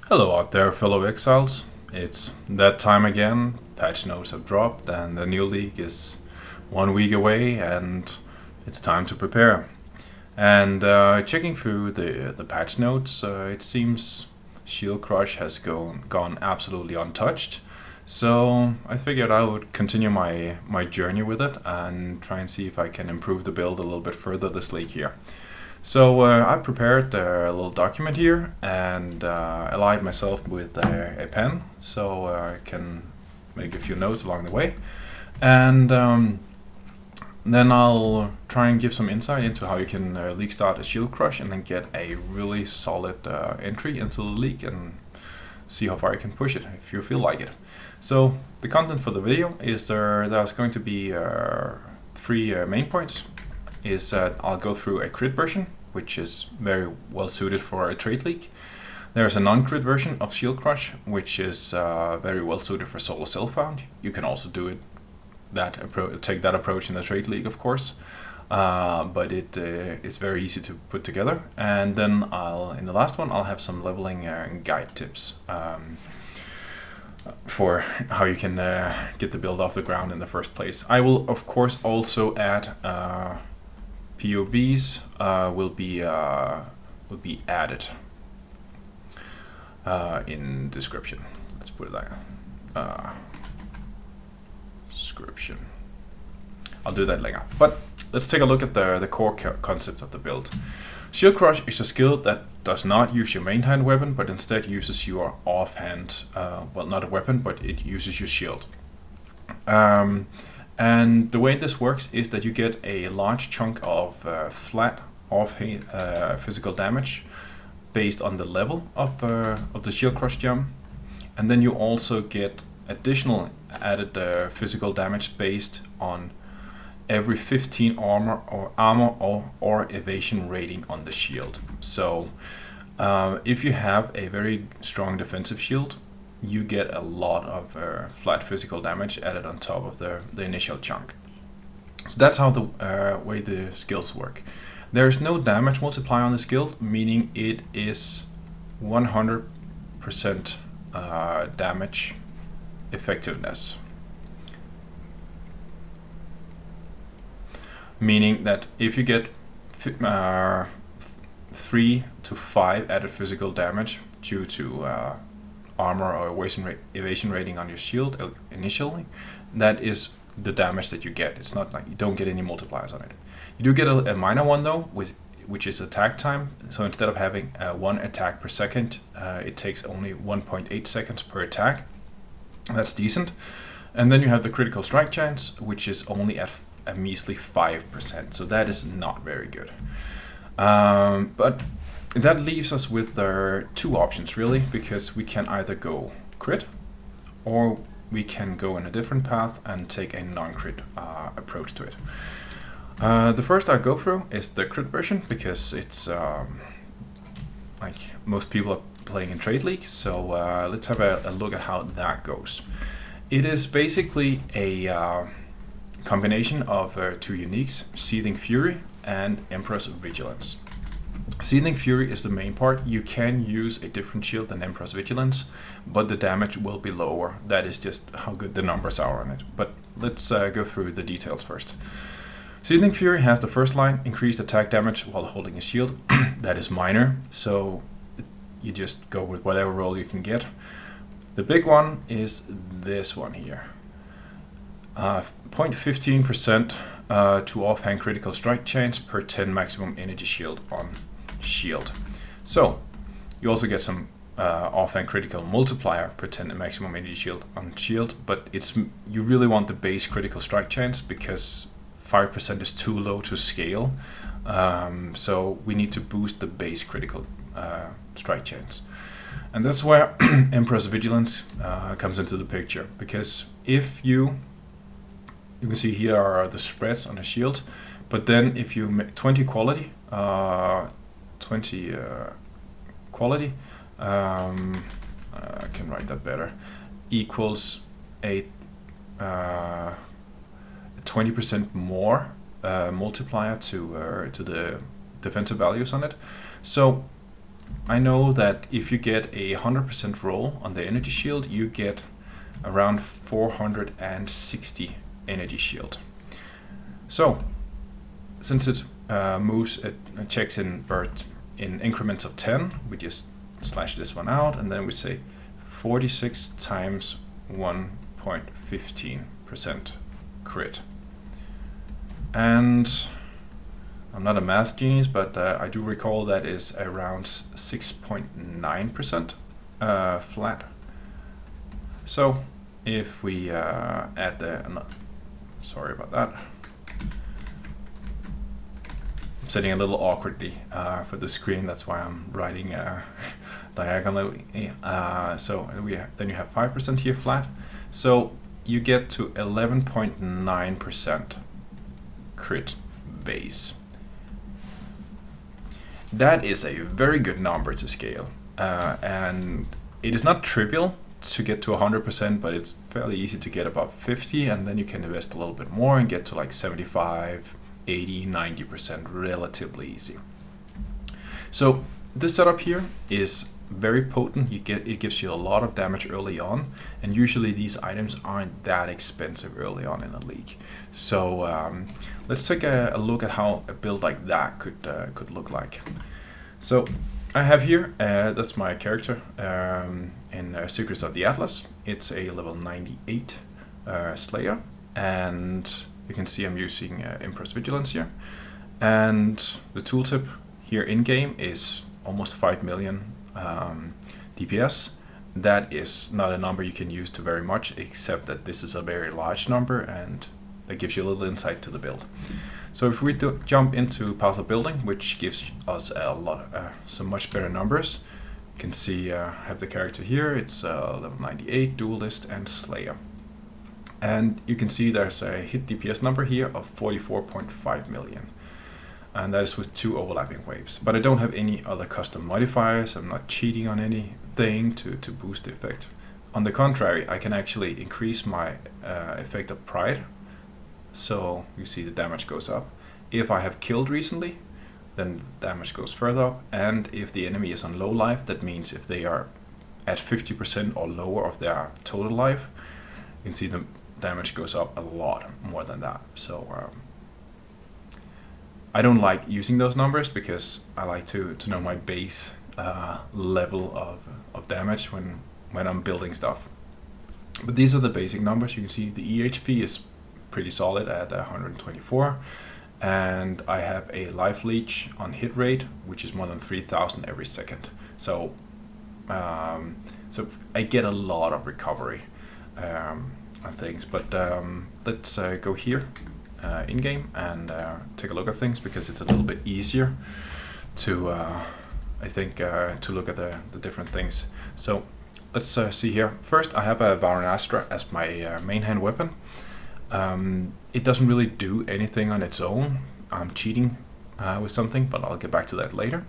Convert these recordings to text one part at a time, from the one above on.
Hello out there, fellow exiles. It's that time again. Patch notes have dropped and the new league is 1 week away and it's time to prepare. And checking through the patch notes, it seems Shield Crush has gone absolutely untouched. So I figured I would continue my journey with it and try and see if I can improve the build a little bit further this league here. So I prepared a little document here and allied myself with a pen so I can make a few notes along the way. And then I'll try and give some insight into how you can league start a Shield Crush and then get a really solid entry into the league and see how far you can push it if you feel like it. So the content for the video is there's going to be three main points. Is that I'll go through a crit version, which is very well suited for a trade league. There's a non-crit version of Shield Crush, which is very well suited for solo self-found. You can also do it take that approach in the trade league, of course, but it's very easy to put together. And then in the last one, I'll have some leveling guide tips for how you can get the build off the ground in the first place. I will, of course, also add PoBs will be added in description. Let's put it like description. I'll do that later. But let's take a look at the core concept of the build. Shield Crush is a skill that does not use your main hand weapon, but instead uses your offhand. Well, not a weapon, but it uses your shield. And the way this works is that you get a large chunk of flat offhand physical damage based on the level of the Shield Crush gem, and then you also get additional added physical damage based on every 15 armor or evasion rating on the shield. So if you have a very strong defensive shield, you get a lot of flat physical damage added on top of the initial chunk. So that's how the way the skills work. There is no damage multiplier on the skill, meaning it is 100% damage effectiveness. Meaning that if you get 3 to 5 added physical damage due to armor or evasion rating on your shield initially, that is the damage that you get. It's not like you don't get any multipliers on it. You do get a minor one though, which is attack time. So instead of having 1 attack per second, it takes only 1.8 seconds per attack. That's decent. And then you have the critical strike chance, which is only at a measly 5%. So that is not very good. But that leaves us with two options really, because we can either go crit or we can go in a different path and take a non-crit approach to it. The first I go through is the crit version, because it's like most people are playing in Trade League, so let's have a look at how that goes. It is basically a combination of two uniques, Seething Fury and Emperor's Vigilance. Seething Fury is the main part. You can use a different shield than Emperor's Vigilance, but the damage will be lower. That is just how good the numbers are on it. But let's go through the details first. Seething Fury has the first line, increased attack damage while holding a shield. That is minor, so you just go with whatever roll you can get. The big one is this one here. 0.15% to offhand critical strike chance per 10 maximum energy shield on shield. So you also get some offhand critical multiplier per 10 maximum energy shield on shield, but you really want the base critical strike chance because 5% is too low to scale. So we need to boost the base critical strike chance. And that's where Emperor's Vigilance comes into the picture, because if you can see here are the spreads on a shield, but then if you make 20 quality, I can write that better, equals a 20% more multiplier to the defensive values on it. So I know that if you get a 100% roll on the energy shield, you get around 460 energy shield. So, since it moves, it checks in increments of 10, we just slash this one out, and then we say 46 times 1.15% crit. And I'm not a math genius, but I do recall that is around 6.9% flat. So if we add sorry about that. I'm sitting a little awkwardly for the screen, that's why I'm writing diagonally. So then you have 5% here flat. So you get to 11.9% crit base. That is a very good number to scale, and it is not trivial to get to 100%, but it's fairly easy to get above 50, and then you can invest a little bit more and get to like 75, 80, 90% relatively easy. So this setup here is very potent. It gives you a lot of damage early on, and usually these items aren't that expensive early on in a league. So let's take a look at how a build like that could look like. So I have here, that's my character in Secrets of the Atlas. It's a level 98 Slayer, and you can see I'm using Emperor's Vigilance here. And the tooltip here in game is almost 5 million DPS. That is not a number you can use to very much, except that this is a very large number, and that gives you a little insight to the build. So if we jump into Path of Building, which gives us a lot, some much better numbers, you can see I have the character here. It's level 98, Duelist, and Slayer. And you can see there's a hit DPS number here of 44.5 million. And that is with 2 overlapping waves. But I don't have any other custom modifiers. I'm not cheating on anything to boost the effect. On the contrary, I can actually increase my effect of Pride. So you see the damage goes up. If I have killed recently, then the damage goes further up. And if the enemy is on low life, that means if they are at 50% or lower of their total life, you can see the damage goes up a lot more than that. So I don't like using those numbers because I like to know my base level of damage when I'm building stuff. But these are the basic numbers. You can see the EHP is pretty solid at 124, and I have a life leech on hit rate, which is more than 3,000 every second. So so I get a lot of recovery on things. But let's go here in game and take a look at things, because it's a little bit easier to I think to look at the different things. So let's see here. First, I have a Varanastra as my main hand weapon. It doesn't really do anything on its own. I'm cheating with something, but I'll get back to that later.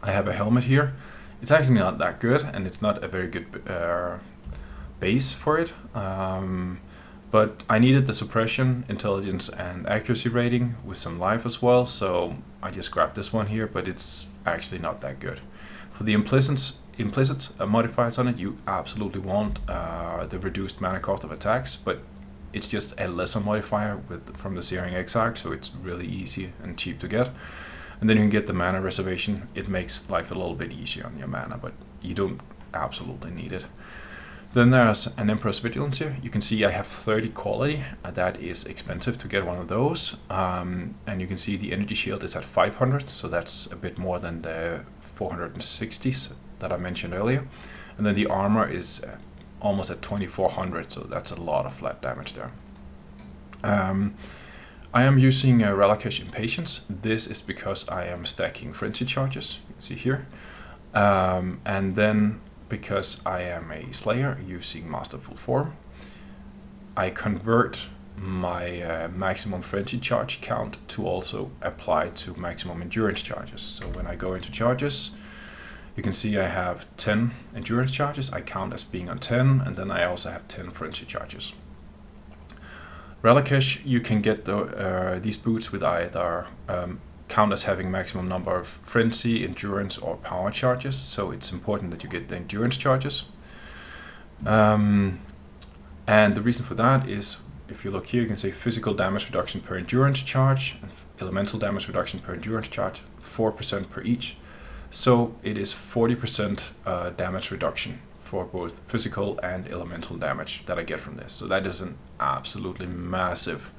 I have a helmet here. It's actually not that good, and it's not a very good base for it. But I needed the suppression, intelligence, and accuracy rating with some life as well, so I just grabbed this one here, but it's actually not that good. For the implicit modifiers on it, you absolutely want the reduced mana cost of attacks, but it's just a lesser modifier from the Searing Exile, so it's really easy and cheap to get. And then you can get the mana reservation. It makes life a little bit easier on your mana, but you don't absolutely need it. Then there's an Emperor's Vigilance here. You can see I have 30 quality. That is expensive to get one of those. And you can see the energy shield is at 500, so that's a bit more than the 460s that I mentioned earlier. And then the armor is almost at 2400, so that's a lot of flat damage there. I am using Relicash Impatience. This is because I am stacking Frenzy Charges, you can see here. And then because I am a Slayer using Masterful Form, I convert my maximum Frenzy Charge count to also apply to maximum Endurance Charges. So when I go into charges, you can see I have 10 Endurance Charges. I count as being on 10, and then I also have 10 Frenzy Charges. Relicash, you can get these boots with either count as having maximum number of frenzy, endurance, or power charges. So it's important that you get the endurance charges. And the reason for that is, if you look here, you can say physical damage reduction per endurance charge, and elemental damage reduction per endurance charge, 4% per each. So it is 40% damage reduction for both physical and elemental damage that I get from this. So that is an absolutely massive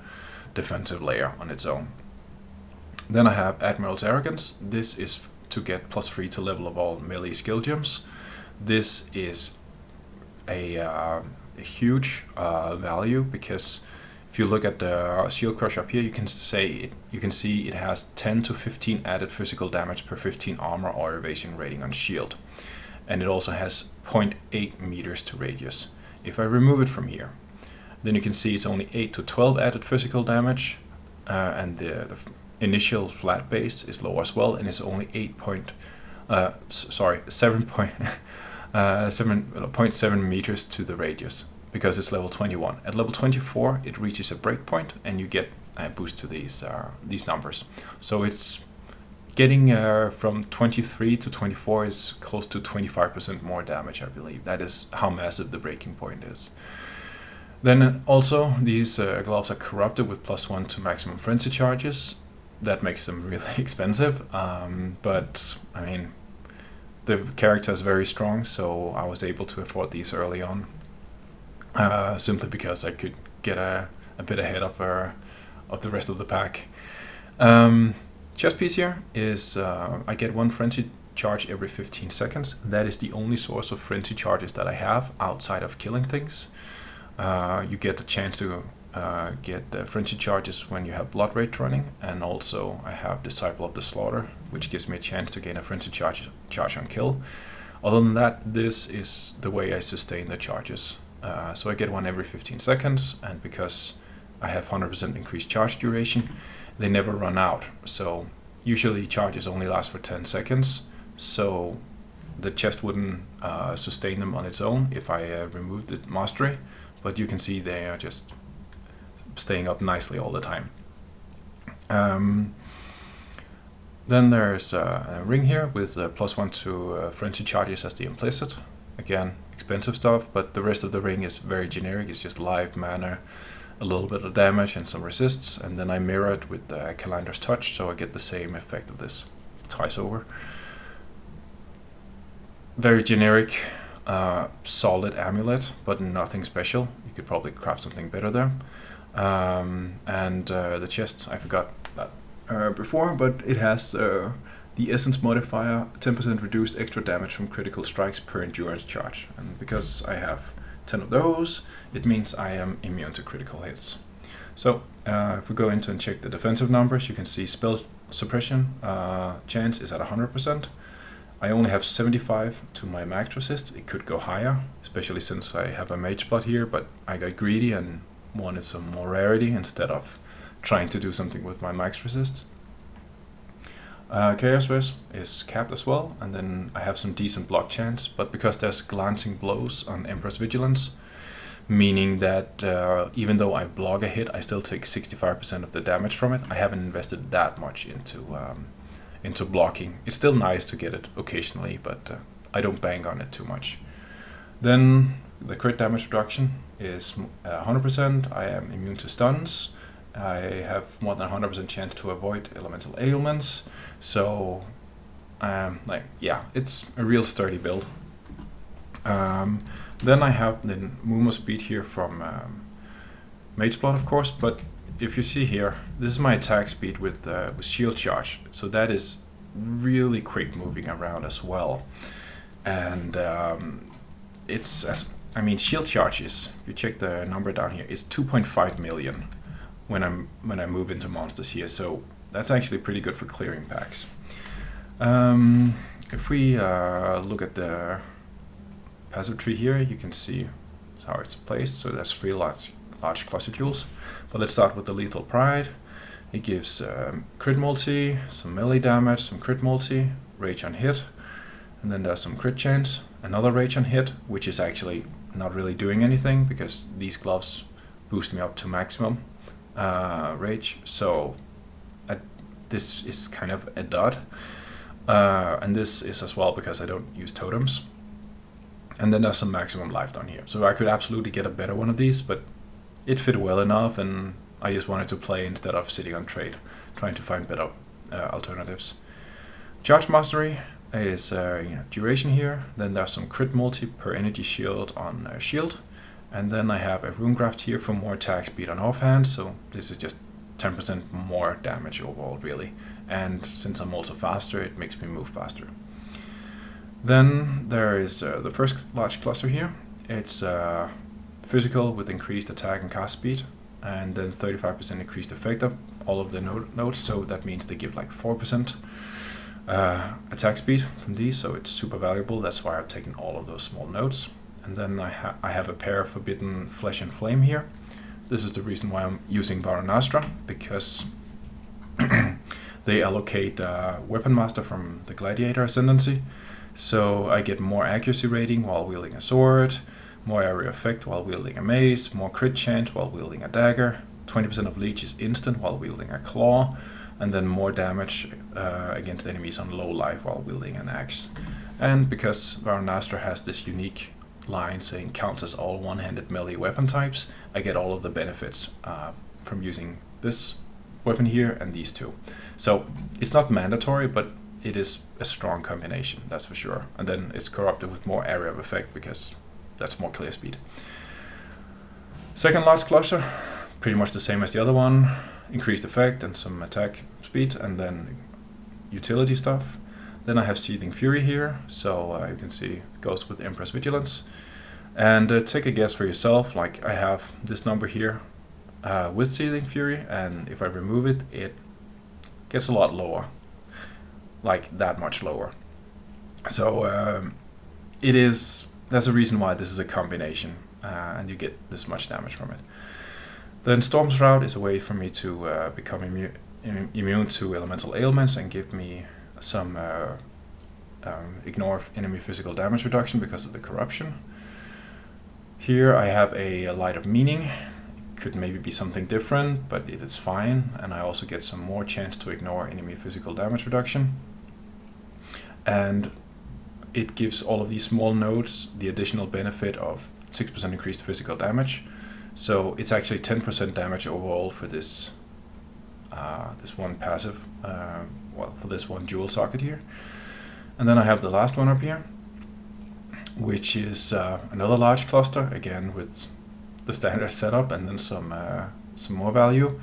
defensive layer on its own. Then I have Admiral's Arrogance. This is to get +3 to level of all melee skill gems. This is a huge value, because if you look at the shield crush up here, you can see it has 10 to 15 added physical damage per 15 armor or evasion rating on shield, and it also has 0.8 meters to radius. If I remove it from here, then you can see it's only 8 to 12 added physical damage, and the initial flat base is low as well, and it's only 7.7 meters to the radius, because it's level 21. At level 24, it reaches a breakpoint, and you get a boost to these numbers. So it's getting from 23 to 24 is close to 25% more damage, I believe. That is how massive the breaking point is. Then also, these gloves are corrupted with +1 to maximum frenzy charges. That makes them really expensive, but I mean, the character is very strong, so I was able to afford these early on, simply because I could get a bit ahead of the rest of the pack. Chest piece here is I get 1 frenzy charge every 15 seconds. That is the only source of frenzy charges that I have outside of killing things. You get a chance to get the frenzy charges when you have blood rage running, and also I have Disciple of the Slaughter, which gives me a chance to gain a frenzy charge on kill. Other than that, this is the way I sustain the charges. So I get 1 every 15 seconds, and because I have 100% increased charge duration, they never run out. So usually charges only last for 10 seconds, so the chest wouldn't sustain them on its own if I removed the mastery, but you can see they are just staying up nicely all the time. Then there's a ring here with +1 to frenzy charges as the implicit. Again, expensive stuff, but the rest of the ring is very generic. It's just life, mana, a little bit of damage, and some resists. And then I mirror it with Calandra's Touch, so I get the same effect of this twice over. Very generic, solid amulet, but nothing special. You could probably craft something better there. And the chest, I forgot that before, but it has the essence modifier, 10% reduced extra damage from critical strikes per endurance charge. And because I have 10 of those, it means I am immune to critical hits. So if we go into and check the defensive numbers, you can see spell suppression chance is at 100%. I only have 75 to my max resist. It could go higher, especially since I have a mage spot here, but I got greedy and wanted some more rarity instead of trying to do something with my max resist. Chaos Res is capped as well, and then I have some decent block chance, but because there's glancing blows on Emperor's Vigilance, meaning that even though I block a hit, I still take 65% of the damage from it. I haven't invested that much into blocking. It's still nice to get it occasionally, but I don't bang on it too much. Then the crit damage reduction is 100%. I am immune to stuns. I have more than 100% chance to avoid elemental ailments. So, yeah, it's a real sturdy build. Then I have the Mumo speed here from Mage Blood, of course, but if you see here, this is my attack speed with shield charge. So that is really quick moving around as well. And shield charge is, if you check the number down here, it's 2.5 million when I move into monsters here. So that's actually pretty good for clearing packs. If we look at the passive tree here, you can see how it's placed. So there's 3 large clustercules. But let's start with the Lethal Pride. It gives crit multi, some melee damage, some crit multi, rage on hit, and then there's some crit chance, another rage on hit, which is actually not really doing anything because these gloves boost me up to maximum rage. So this is kind of a dud. And this is as well because I don't use totems. And then there's some maximum life down here. So I could absolutely get a better one of these, but it fit well enough, and I just wanted to play instead of sitting on trade, trying to find better alternatives. Charge Mastery is duration here. Then there's some crit multi per energy shield on shield. And then I have a rune graft here for more attack speed on offhand. So this is just 10% more damage overall, really. And since I'm also faster, it makes me move faster. Then there is the first large cluster here. It's physical with increased attack and cast speed, and then 35% increased effect of all of the nodes. So that means they give like 4% attack speed from these, so it's super valuable. That's why I've taken all of those small nodes. And then I have a pair of Forbidden Flesh and Flame here. This is the reason why I'm using Varanastra, because they allocate Weapon Master from the Gladiator Ascendancy. So I get more accuracy rating while wielding a sword, more area effect while wielding a mace, more crit chance while wielding a dagger, 20% of leech is instant while wielding a claw, and then more damage against enemies on low life while wielding an axe. And because Varanastra has this unique line saying counts as all one-handed melee weapon types, I get all of the benefits from using this weapon here and these two. So it's not mandatory, but it is a strong combination, that's for sure. And then it's corrupted with more area of effect because that's more clear speed. Second large cluster, pretty much the same as the other one. Increased effect and some attack speed, and then utility stuff. Then I have Seething Fury here, so you can see it goes with Empress Vigilance. And take a guess for yourself, like I have this number here with Seething Fury, and if I remove it, it gets a lot lower. Like that much lower. So there's a reason why this is a combination, and you get this much damage from it. Then Storm Shroud is a way for me to become immune to elemental ailments and give me some ignore enemy physical damage reduction because of the corruption. Here I have a Light of Meaning. Could maybe be something different, but it is fine, and I also get some more chance to ignore enemy physical damage reduction. And it gives all of these small nodes the additional benefit of 6% increased physical damage. So it's actually 10% damage overall for this this one passive, for this one dual socket here. And then I have the last one up here, which is another large cluster, again with the standard setup and then some more value.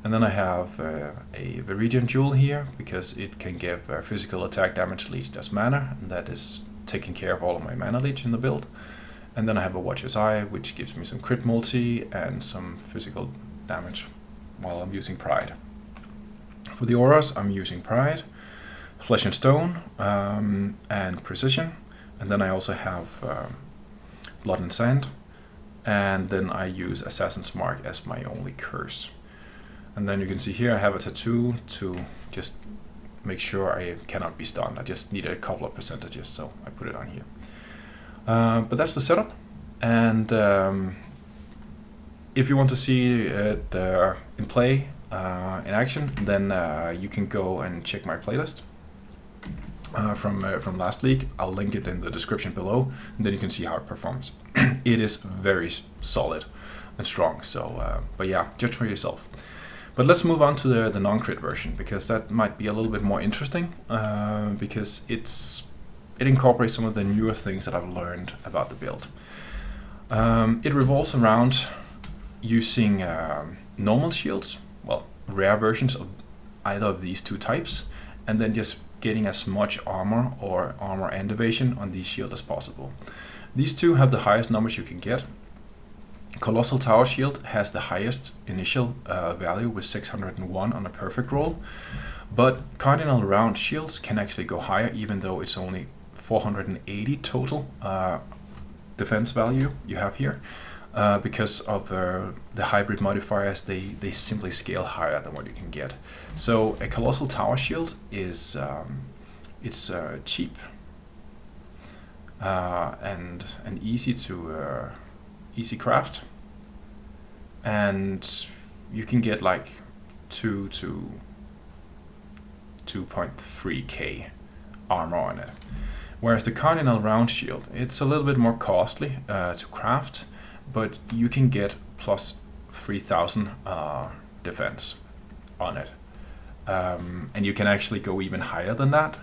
And then I have a Viridian Jewel here, because it can give physical attack damage leached as mana, and that is taking care of all of my mana leech in the build. And then I have a Watcher's Eye, which gives me some crit multi and some physical damage while I'm using Pride. For the auras, I'm using Pride, Flesh and Stone, and Precision. And then I also have Blood and Sand. And then I use Assassin's Mark as my only curse. And then you can see here I have a tattoo to just make sure I cannot be stunned. I just need a couple of percentages, so I put it on here. But that's the setup. And if you want to see it in play, in action, then you can go and check my playlist from last league. I'll link it in the description below, and then you can see how it performs. It is very solid and strong, so but yeah, judge for yourself. But let's move on to the non-crit version, because that might be a little bit more interesting, because it incorporates some of the newer things that I've learned about the build. It revolves around using normal shields, well, rare versions of either of these two types, and then just getting as much armor or armor and evasion on these shields as possible. These two have the highest numbers you can get. Colossal Tower Shield has the highest initial value with 601 on a perfect roll, but Cardinal Round Shields can actually go higher, even though it's only 480 total defense value you have here, because of the hybrid modifiers. They simply scale higher than what you can get. So a Colossal Tower Shield is it's cheap and easy craft, and you can get like 2 to 2.3k armor on it. Whereas the Cardinal Round Shield, it's a little bit more costly to craft, but you can get plus 3000 defense on it. And you can actually go even higher than that,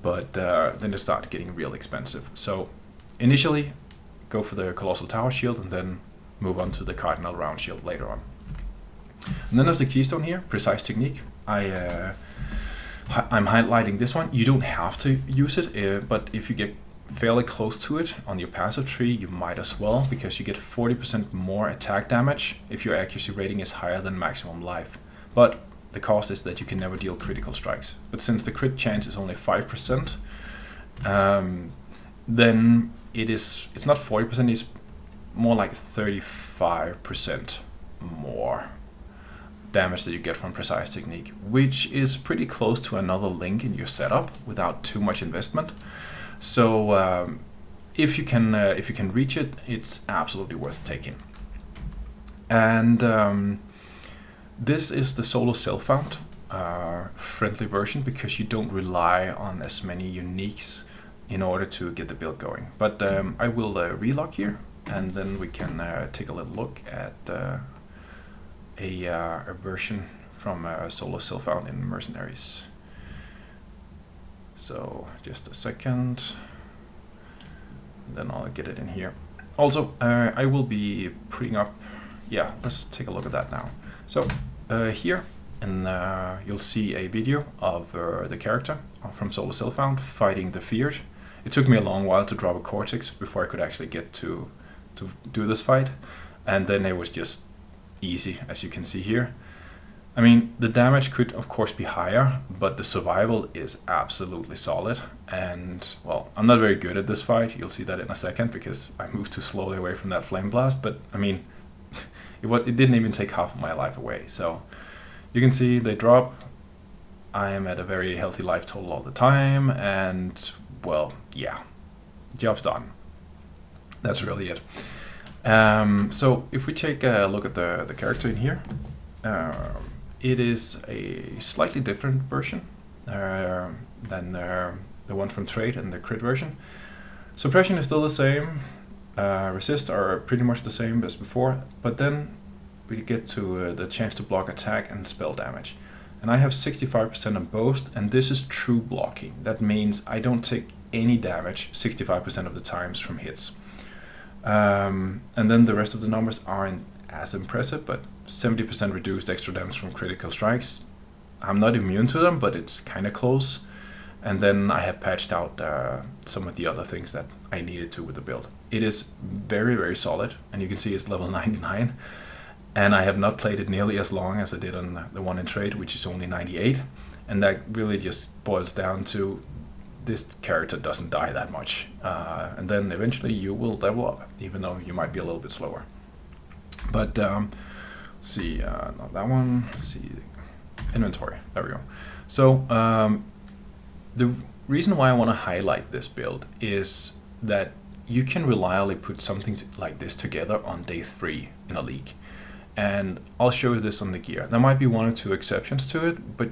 but then it starts getting real expensive. So initially, go for the Colossal Tower Shield and then move on to the Cardinal Round Shield later on. And then there's the keystone here, Precise Technique. I'm highlighting this one. You don't have to use it, but if you get fairly close to it on your passive tree, you might as well, because you get 40% more attack damage if your accuracy rating is higher than maximum life. But the cost is that you can never deal critical strikes. But since the crit chance is only 5%, then it's not 40%, it's more like 35% more damage that you get from Precise Technique, which is pretty close to another link in your setup without too much investment. So if you can reach it, it's absolutely worth taking. And this is the solo self-found friendly version, because you don't rely on as many uniques in order to get the build going. But I will relog here, and then we can take a little look at a version from solo self-found in Mercenaries. So just a second, then I'll get it in here. Also, I will be putting up, let's take a look at that now. So here, and you'll see a video of the character from solo self-found fighting the Feared. It took me a long while to drop a Cortex before I could actually get to do this fight, and then it was just easy, as you can see here. I mean, the damage could of course be higher, but the survival is absolutely solid. And well, I'm not very good at this fight. You'll see that in a second, because I moved too slowly away from that flame blast. But I mean, it didn't even take half of my life away. So you can see they drop. I am at a very healthy life total all the time, and well, yeah, job's done. That's really it. So if we take a look at the character in here, it is a slightly different version than the one from Trade and the crit version. Suppression is still the same, resist are pretty much the same as before, but then we get to the chance to block attack and spell damage. And I have 65% on both, and this is true blocking. That means I don't take any damage 65% of the times from hits. And then the rest of the numbers aren't as impressive, but 70% reduced extra damage from critical strikes. I'm not immune to them, but it's kind of close. And then I have patched out some of the other things that I needed to with the build. It is very, very solid, and you can see it's level 99. And I have not played it nearly as long as I did on the one in Trade, which is only 98. And that really just boils down to this character doesn't die that much. And then eventually you will level up, even though you might be a little bit slower. But see, not that one. Let's see, inventory. There we go. So the reason why I want to highlight this build is that you can reliably put something like this together on day 3 in a league. And I'll show you this on the gear. There might be 1 or 2 exceptions to it, but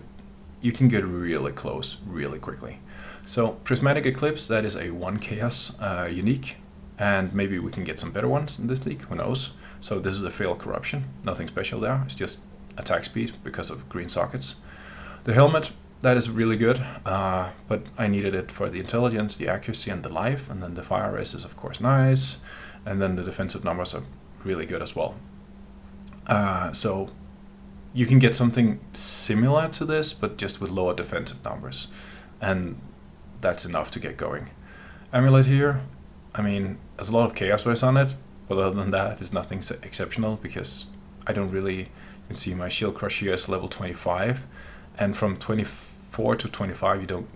you can get really close really quickly. So Prismatic Eclipse, that is a 1 chaos unique, and maybe we can get some better ones in this league, who knows. So this is a Fail Corruption, nothing special there, it's just attack speed because of green sockets. The helmet, that is really good, but I needed it for the intelligence, the accuracy, and the life, and then the fire res is of course nice, and then the defensive numbers are really good as well. So you can get something similar to this, but just with lower defensive numbers, and that's enough to get going. Amulet here, I mean, there's a lot of chaos res on it, but other than that, it's nothing exceptional, because I don't really, you can see my Shield Crush here is level 25, and from 24 to 25 you don't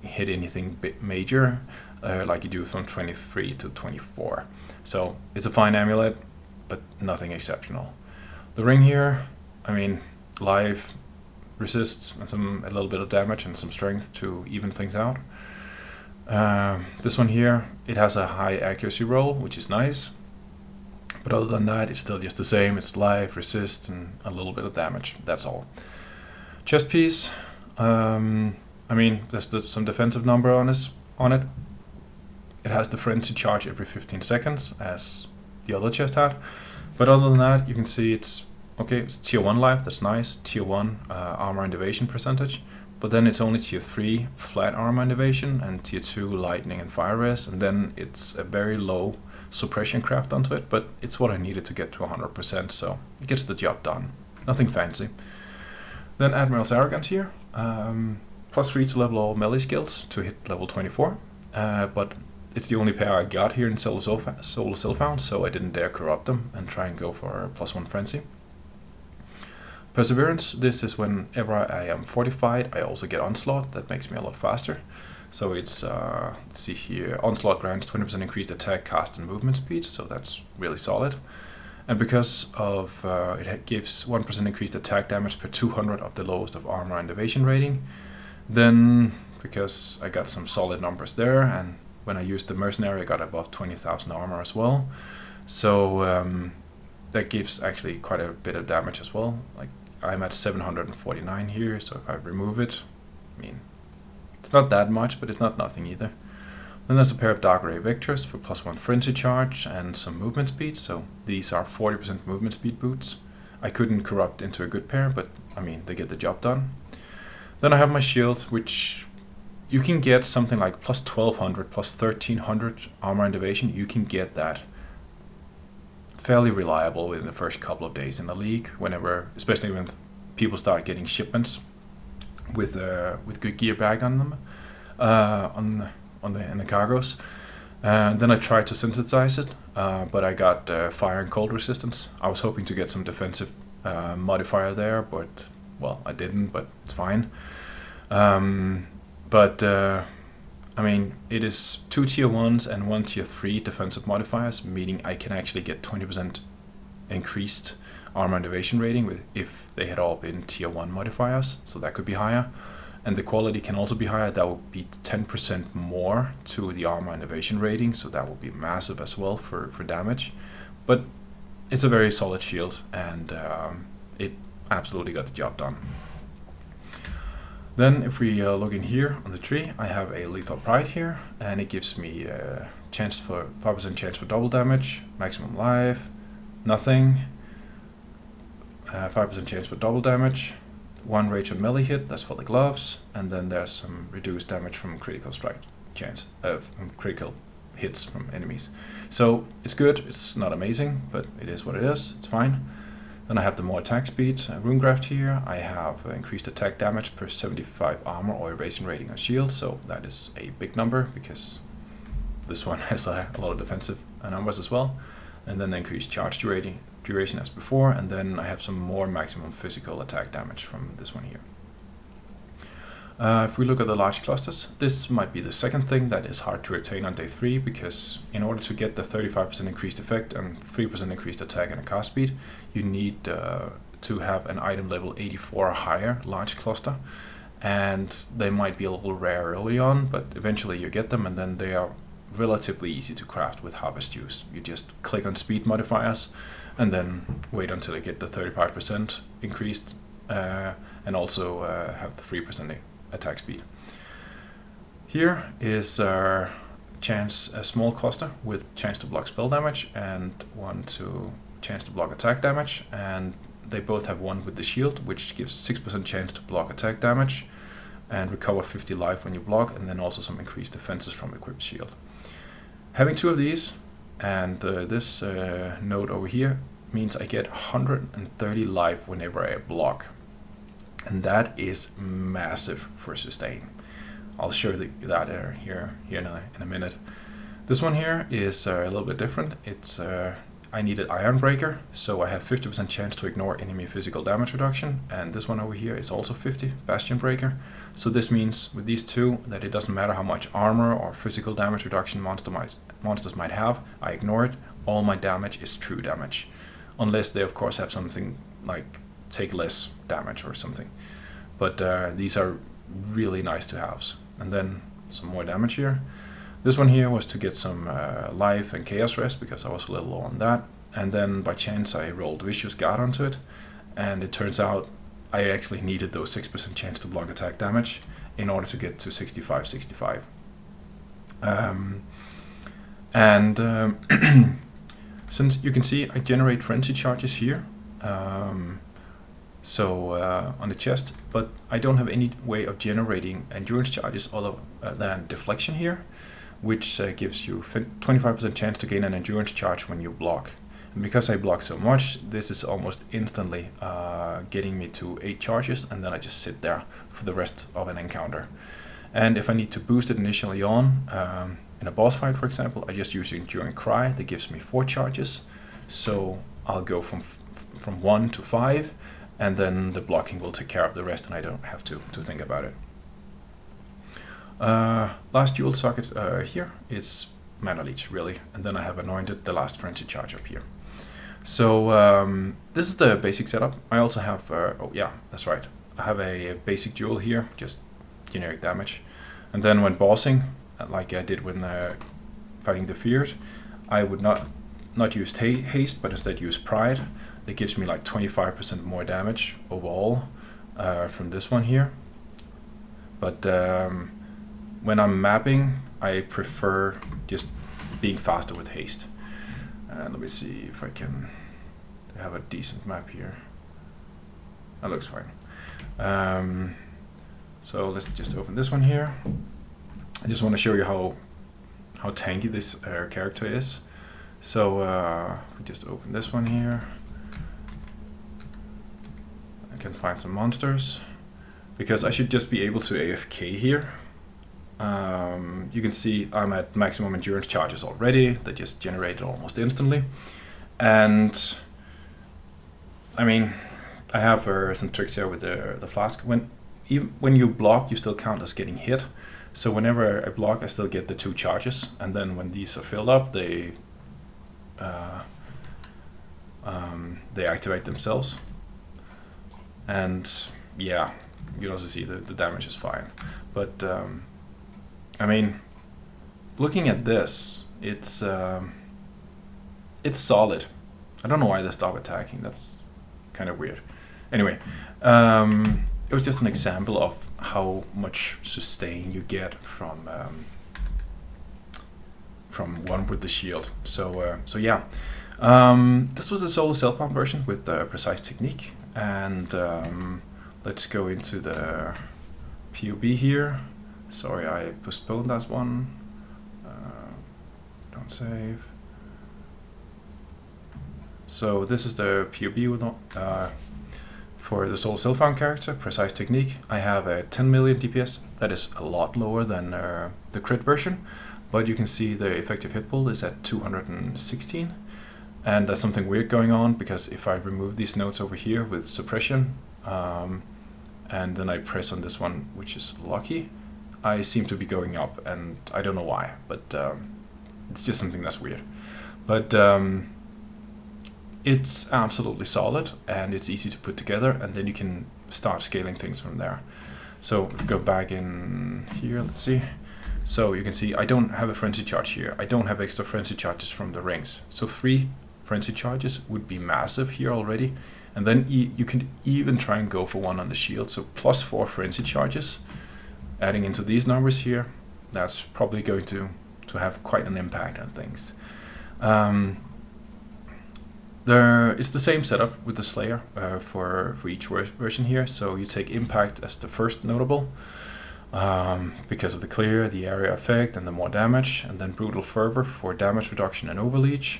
hit anything major like you do from 23 to 24. So it's a fine amulet, but nothing exceptional. The ring here, I mean, life, resists, and a little bit of damage and some strength to even things out. This one here, it has a high accuracy roll, which is nice. But other than that, it's still just the same. It's life, resist, and a little bit of damage. That's all. Chest piece, I mean, there's some defensive number on it. It has the frenzy charge every 15 seconds, as the other chest had. But other than that, you can see it's okay. It's tier 1 life, that's nice. Tier 1 armor and evasion percentage. But then it's only tier 3 flat armor and evasion, and tier 2 lightning and fire res. And then it's a very low suppression craft onto it, but it's what I needed to get to 100%, so it gets the job done. Nothing fancy. Then Admiral's Arrogance here. +3 to level all melee skills to hit level 24. But it's the only pair I got here in Solar Sylphound, so I didn't dare corrupt them and try and go for a +1 frenzy. Perseverance, this is whenever I am fortified, I also get Onslaught. That makes me a lot faster. So it's, let's see here, Onslaught grants 20% increased attack, cast, and movement speed, so that's really solid. And because of it gives 1% increased attack damage per 200 of the lowest of armor and evasion rating, then because I got some solid numbers there, and when I used the mercenary I got above 20,000 armor as well, so that gives actually quite a bit of damage as well. Like I'm at 749 here, so if I remove it, I mean, it's not that much, but it's not nothing either. Then there's a pair of Dark Ray Vectors for +1 frenzy charge and some movement speed, so these are 40% movement speed boots. I couldn't corrupt into a good pair, but I mean, they get the job done. Then I have my shield, which you can get something like +1200, +1300 armor and evasion. You can get that fairly reliable within the first couple of days in the league, whenever, especially when people start getting shipments with good gear bagged on them, in the cargoes. And then I tried to synthesize it, but I got fire and cold resistance. I was hoping to get some defensive modifier there, but well, I didn't, but it's fine. I mean, it is 2 tier 1s and 1 tier 3 defensive modifiers, meaning I can actually get 20% increased armor and evasion rating if they had all been tier 1 modifiers, so that could be higher. And the quality can also be higher. That would be 10% more to the armor and evasion rating, so that would be massive as well for damage. But it's a very solid shield, and it absolutely got the job done. Then if we look in here on the tree, I have a Lethal Pride here, and it gives me a 5% chance for double damage, maximum life, nothing, 5% chance for double damage, 1 rage on melee hit, that's for the gloves, and then there's some reduced damage from critical strike chance, from critical hits from enemies. So it's good, it's not amazing, but it is what it is, it's fine. Then I have the more attack speed, Runegraft here. I have increased attack damage per 75 armor or evasion rating on shield, so that is a big number because this one has a lot of defensive numbers as well. And then the increased charge duration as before, and then I have some more maximum physical attack damage from this one here. If we look at the large clusters, this might be the second thing that is hard to retain on day 3, because in order to get the 35% increased effect and 3% increased attack and a cast speed, you need to have an item level 84 or higher large cluster, and they might be a little rare early on, but eventually you get them, and then they are relatively easy to craft with Harvest Juice. You just click on speed modifiers and then wait until you get the 35% increased and also have the 3% attack speed. Here is our a small cluster with chance to block spell damage and 1 to chance to block attack damage, and they both have 1 with the shield, which gives 6% chance to block attack damage and recover 50 life when you block, and then also some increased defenses from equipped shield. Having 2 of these and this node over here means I get 130 life whenever I block. And that is massive for sustain. I'll show you that here in a minute. This one here is a little bit different. It's I needed Iron Breaker, so I have 50% chance to ignore enemy physical damage reduction, and this one over here is also 50, Bastion Breaker. So this means with these two that it doesn't matter how much armor or physical damage reduction monsters might have, I ignore it. All my damage is true damage, unless they of course have something like take less damage or something. But these are really nice to haves. And then some more damage here. This one here was to get some life and chaos rest because I was a little low on that. And then by chance I rolled Vicious Guard onto it, and it turns out I actually needed those 6% chance to block attack damage in order to get to 65-65. Since you can see I generate frenzy charges here, on the chest, but I don't have any way of generating endurance charges other than deflection here, which gives you 25% chance to gain an endurance charge when you block. And because I block so much, this is almost instantly getting me to 8 charges, and then I just sit there for the rest of an encounter. And if I need to boost it initially on, in a boss fight for example, I just use Enduring Cry that gives me 4 charges. So I'll go from 1 to 5, and then the blocking will take care of the rest and I don't have to think about it. Last dual socket here is Mana Leech really, and then I have anointed the last frenzy charge up here. So this is the basic setup. I also have, oh yeah, that's right, I have a basic duel here, just generic damage. And then when bossing, like I did when fighting the Feared, I would not use haste, but instead use Pride. That gives me like 25% more damage overall from this one here. But when I'm mapping, I prefer just being faster with haste. Let me see if I can have a decent map here. That looks fine. So let's just open this one here. I just want to show you how tanky this character is. So we just open this one here. I can find some monsters because I should just be able to AFK here. You can see I'm at maximum endurance charges already. They just generated almost instantly. And I mean, I have some tricks here with the flask. When you block, you still count as getting hit. So whenever I block, I still get the 2 charges. And then when these are filled up, they activate themselves. And yeah, you can also see the damage is fine. But I mean, looking at this, it's solid. I don't know why they stop attacking. That's kind of weird. Anyway, it was just an example of how much sustain you get from one with the shield. So yeah, this was the solo self-found version with the precise technique, and let's go into the PoB here. Sorry, I postponed that one. Don't save. So this is the PoB with for the solo self-found character, precise technique. I have a 10 million DPS. That is a lot lower than the crit version, but you can see the effective hit pool is at 216, and there's something weird going on because if I remove these nodes over here with suppression, and then I press on this one, which is lucky, I seem to be going up, and I don't know why, but it's just something that's weird. But it's absolutely solid, and it's easy to put together, and then you can start scaling things from there. So if we go back in here, let's see. So you can see I don't have a frenzy charge here. I don't have extra frenzy charges from the rings. So 3 frenzy charges would be massive here already. And then you can even try and go for 1 on the shield. So plus 4 frenzy charges. Adding into these numbers here, that's probably going to have quite an impact on things. There is the same setup with the Slayer for each version here. So you take Impact as the first notable because of the clear, the area effect, and the more damage, and then Brutal Fervor for damage reduction and overleech.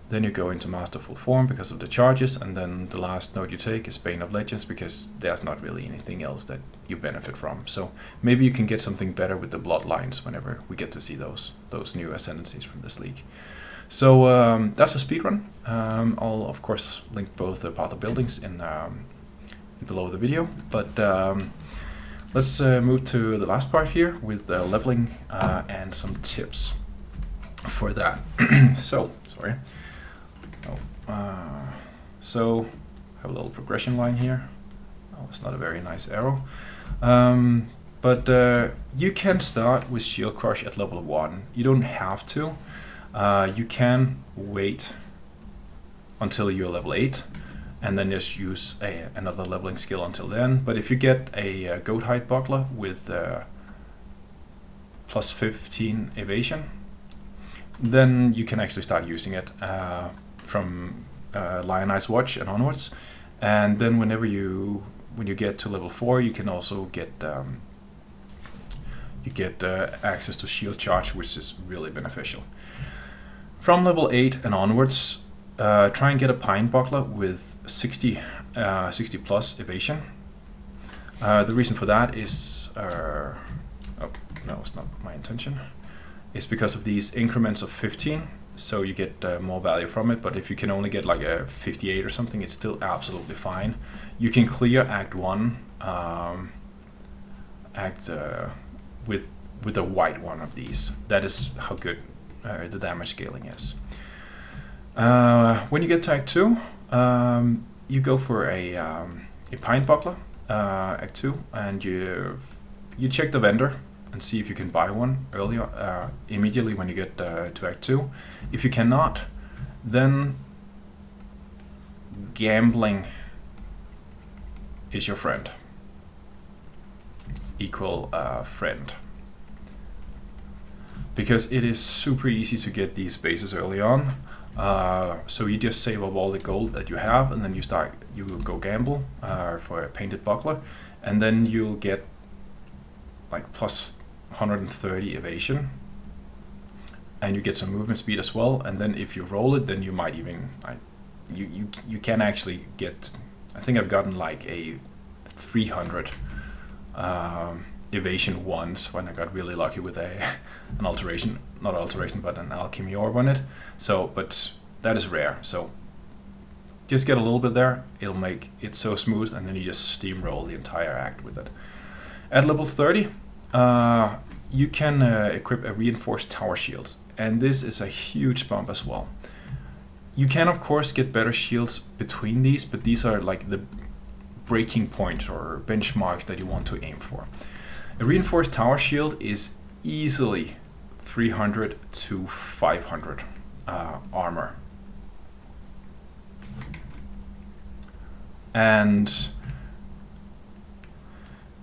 Then you go into Masterful Form because of the charges, and then the last node you take is Bane of Legends because there's not really anything else that you benefit from. So maybe you can get something better with the Bloodlines whenever we get to see those new ascendancies from this league. So that's a speedrun. I'll of course link both the Path of Buildings in below the video, but let's move to the last part here with leveling and some tips for that. So sorry. So I have a little progression line here. Oh, it's not a very nice arrow. But you can start with Shield Crush at level 1. You don't have to. You can wait until you're level 8 and then just use another leveling skill until then. But if you get a goat hide buckler with plus 15 evasion, then you can actually start using it from Lionized Watch and onwards. And then when you get to level 4, you can also get access to shield charge, which is really beneficial. From level 8 and onwards, try and get a pine buckler with 60 plus evasion. The reason for that is, oh no, it's not my intention. It's because of these increments of 15, so you get more value from it. But if you can only get like a 58 or something, it's still absolutely fine. You can clear Act 1 with a white one of these. That is how good the damage scaling is. When you get to Act 2, you go for a pine buckler, Act 2, and you check the vendor and see if you can buy one earlier, immediately when you get to Act 2. If you cannot, then gambling is your friend. Equal friend. Because it is super easy to get these bases early on. So you just save up all the gold that you have, and then you go gamble for a painted buckler, and then you'll get like plus 130 evasion, and you get some movement speed as well. And then if you roll it, then you might even you can actually get, I think I've gotten like a 300 evasion once when I got really lucky with an alteration, not alteration, but an alchemy orb on it. So, but that is rare. So just get a little bit there. It'll make it so smooth, and then you just steamroll the entire act with it. At level 30, you can equip a reinforced tower shield, and this is a huge bump as well. You can of course get better shields between these, but these are like the breaking point or benchmarks that you want to aim for. A reinforced tower shield is easily 300 to 500 armor. And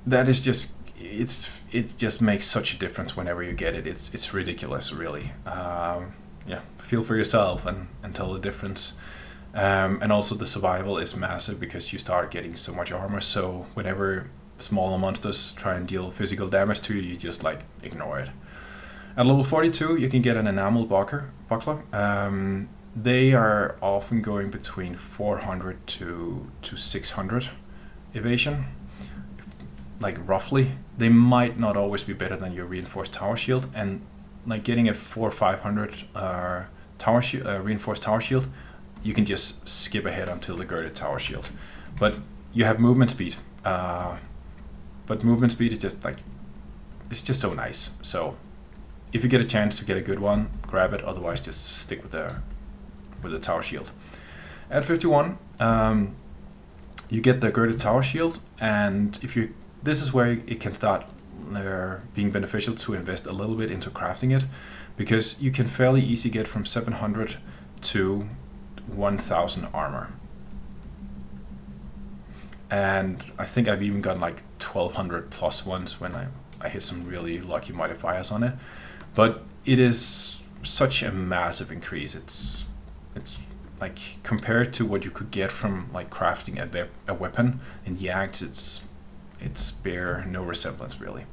that is just, it just makes such a difference whenever you get it. It's ridiculous, really. Yeah, feel for yourself and tell the difference. And also the survival is massive because you start getting so much armor, so whenever smaller monsters try and deal physical damage to you, you just like ignore it. At level 42, you can get an enamel buckler. They are often going between 400 to 600 evasion, like roughly. They might not always be better than your reinforced tower shield, and like getting a 400 or 500 reinforced tower shield, you can just skip ahead until the girded tower shield. But you have movement speed. But movement speed is just like, it's just so nice. So if you get a chance to get a good one, grab it. Otherwise, just stick with the tower shield. At 51, you get the girded tower shield, and this is where it can start being beneficial to invest a little bit into crafting it, because you can fairly easy get from 700 to 1000 armor. And I think I've even gotten like 1200 plus once when I hit some really lucky modifiers on it. But it is such a massive increase. It's like, compared to what you could get from like crafting a weapon in the act, it's bear no resemblance really.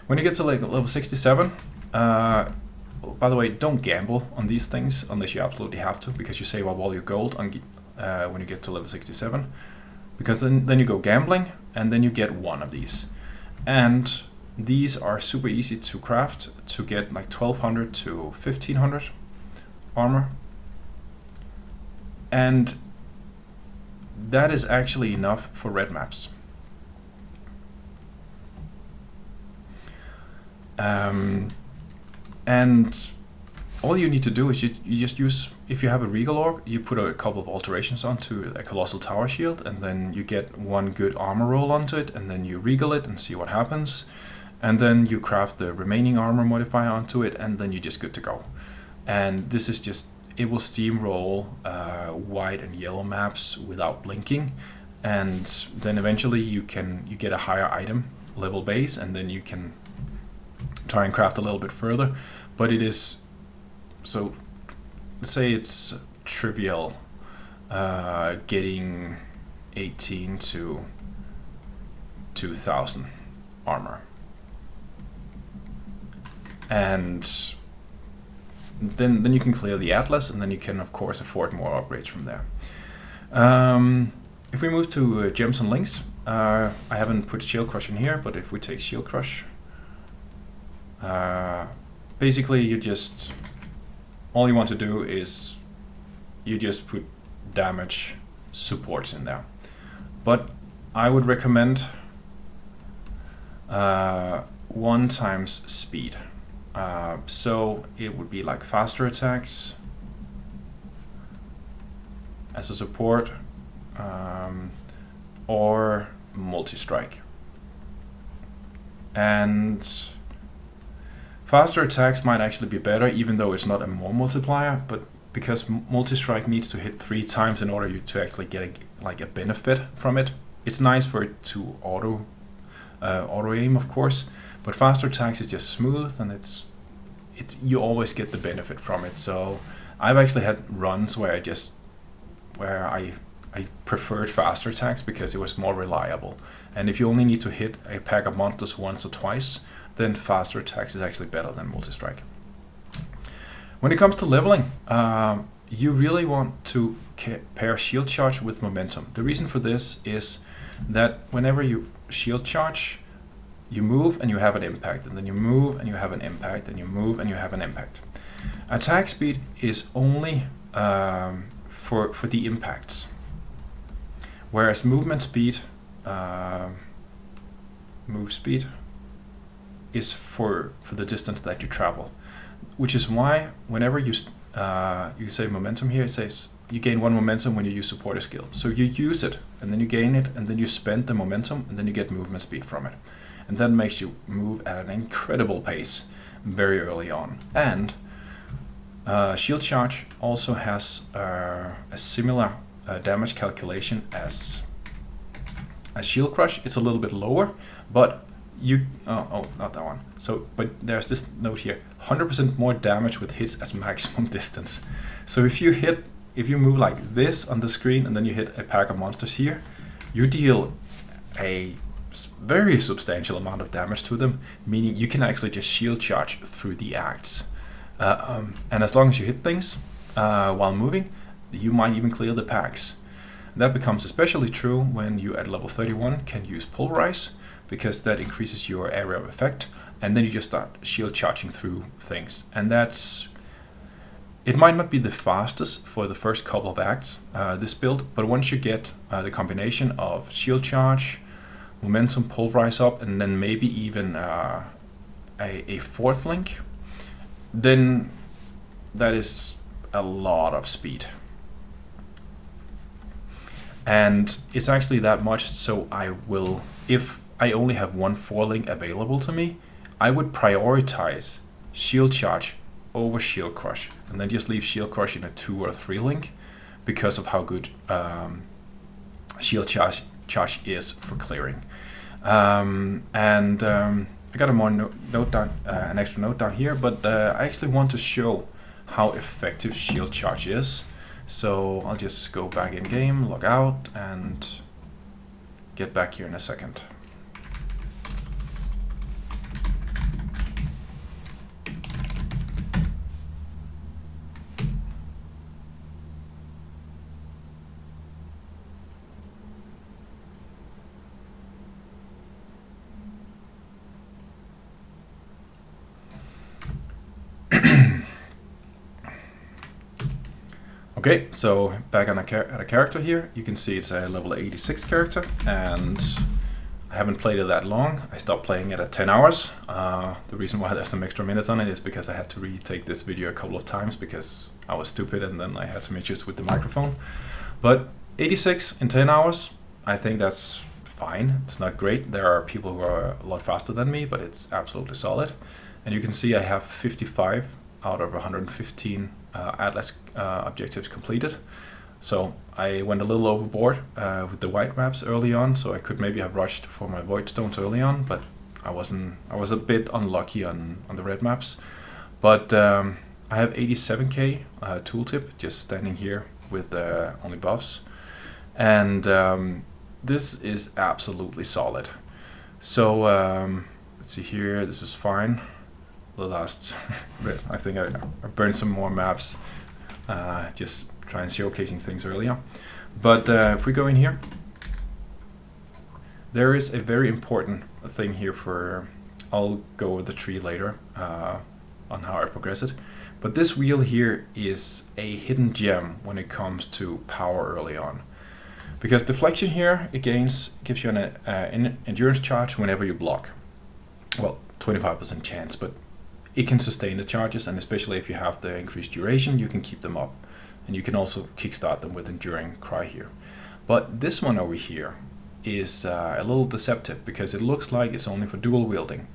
When you get to like level 67, by the way, don't gamble on these things unless you absolutely have to, because you save up all your gold when you get to level 67. Because then you go gambling, and then you get one of these. And these are super easy to craft to get like 1200 to 1500 armor. And that is actually enough for red maps. And all you need to do is you just use, if you have a regal orb, you put a couple of alterations onto a colossal tower shield, and then you get one good armor roll onto it, and then you regal it and see what happens, and then you craft the remaining armor modifier onto it, and then you're just good to go. And this is just, it will steamroll white and yellow maps without blinking, and then eventually you get a higher item level base, and then you can try and craft a little bit further. But it is, so let's say it's trivial getting 18 to 2000 armor, and then you can clear the Atlas, and then you can of course afford more upgrades from there. If we move to gems and links, I haven't put Shield Crush in here, but if we take Shield Crush, basically all you want to do is you just put damage supports in there. But I would recommend 1 times speed. So it would be like faster attacks as a support, or multi-strike. And faster attacks might actually be better, even though it's not a more multiplier, but because multi-strike needs to hit 3 times in order to actually get a benefit from it. It's nice for it to auto aim, of course, but faster attacks is just smooth, and you always get the benefit from it. So I've actually had runs where I preferred faster attacks because it was more reliable. And if you only need to hit a pack of monsters once or twice, then faster attacks is actually better than multi-strike. When it comes to leveling, you really want to pair shield charge with momentum. The reason for this is that whenever you shield charge, you move and you have an impact, and then you move and you have an impact, and you move and you have an impact. Attack speed is only for the impacts, whereas movement speed, move speed, is for the distance that you travel. Which is why whenever you say momentum here, it says you gain 1 momentum when you use supporter skill. So you use it, and then you gain it, and then you spend the momentum, and then you get movement speed from it. And that makes you move at an incredible pace very early on. And shield charge also has a similar damage calculation as shield crush. It's a little bit lower, but not that one. So, but there's this note here: 100% more damage with hits at maximum distance. So if you move like this on the screen, and then you hit a pack of monsters here, you deal a very substantial amount of damage to them, meaning you can actually just shield charge through the acts. And as long as you hit things while moving, you might even clear the packs. That becomes especially true when you at level 31 can use Pulverize, because that increases your area of effect, and then you just start shield charging through things. And it might not be the fastest for the first couple of acts, this build, but once you get the combination of shield charge, momentum, Pulverize up, and then maybe even a 4th link, then that is a lot of speed. And it's actually that much, so if I only have 1 4-link available to me, I would prioritize shield charge over shield crush, and then just leave shield crush in a 2 or 3 link because of how good shield charge is for clearing. I got an extra note down here, but I actually want to show how effective shield charge is. So I'll just go back in game, log out, and get back here in a second. Okay, so back on at a character here, you can see it's a level 86 character, and I haven't played it that long. I stopped playing it at 10 hours. The reason why there's some extra minutes on it is because I had to retake this video a couple of times because I was stupid and then I had some issues with the microphone. But 86 in 10 hours, I think that's fine. It's not great. There are people who are a lot faster than me, but it's absolutely solid. And you can see I have 55 out of 115 add less objectives completed. So I went a little overboard with the white maps early on, so I could maybe have rushed for my void stones early on, but I wasn't. I was a bit unlucky on the red maps. But I have 87k tooltip just standing here with only buffs, and this is absolutely solid. So let's see here. This is fine. The last bit, I think I burned some more maps, just trying showcasing things earlier. But if we go in here, there is a very important thing here for. I'll go over the tree later on how I progress it. But this wheel here is a hidden gem when it comes to power early on. Because deflection here, it gives you an endurance charge whenever you block. Well, 25% chance, but it can sustain the charges, and especially if you have the increased duration, you can keep them up. And you can also kickstart them with Enduring Cry here. But this one over here is a little deceptive, because it looks like it's only for dual wielding.